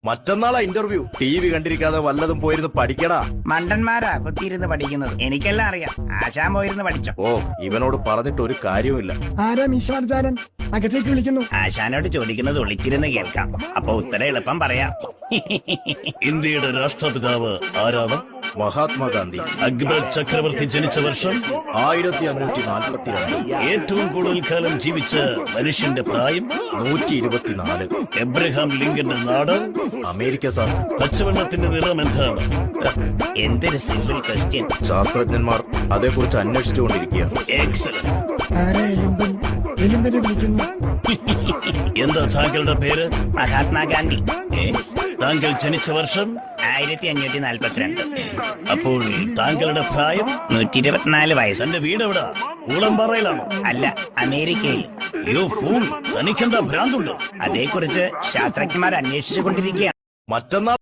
മറ്റന്നാളാ interview. TV കണ്ടിരിക്കാതെ വല്ലതും പോയിരുന്ന് പഠിക്കടാ. മണ്ടന്മാരാ കുത്തിയിരുന്ന് പഠിക്കുന്നത്. എനിക്കെല്ലാം അറിയാം. ആശാൻ പോയിരുന്ന് പഠിച്ചോ. ഓ, ഇവനോട് പറഞ്ഞിട്ട് ഒരു കാര്യവുമില്ല. ആരാ മീശമാർജാരൻ? അകത്തേക്ക് വിളിക്കുന്നു. ആശാനോട് ചോദിക്കുന്നത് ഒളിച്ചിരുന്ന് കേൾക്കാം. അപ്പൊ ഉത്തരം എളുപ്പം പറയാം. ഇന്ത്യയുടെ രാഷ്ട്രപിതാവ് ആരാണ്? മഹാത്മാഗാന്ധി. അക്ബർ ചക്രവർത്തി ജനിച്ച വർഷം 1542. ഏറ്റവും കൂടുതൽ കാലം ജീവിച്ച മനുഷ്യന്റെ പ്രായം 124. എബ്രഹാം ലിങ്കന്റെ നാട് അമേരിക്ക സാർ. പച്ചവെള്ളത്തിന്റെ നിറം എന്താണ്? എന്തൊരു സിമ്പിൾ ക്വസ്റ്റ്യൻ. ശാസ്ത്രജ്ഞന്മാർ അതേക്കുറിച്ച് അന്വേഷിച്ചുകൊണ്ടിരിക്കുക. എക്സലന്റ്. ആരാ എലുമ്പൻ? എലുമ്പനെ വിളിക്കുന്നു. എന്താ താങ്കളുടെ പേര്? മഹാത്മാഗാന്ധി. താങ്കൾ ജനിച്ച വർഷം 1542. അപ്പോൾ താങ്കളുടെ പ്രായം? 124 വയസ്സ്. തന്റെ വീട് എവിടാ? ഊളംപാറയിലാണോ? അല്ല, അമേരിക്കയിൽ. യോ ഫൂൾ, തനിക്കെന്താ ഭ്രാന്തുണ്ടോ? അതേക്കുറിച്ച് ശാസ്ത്രജ്ഞന്മാർ അന്വേഷിച്ചു കൊണ്ടിരിക്കുകയാണ്. മറ്റന്നാൾ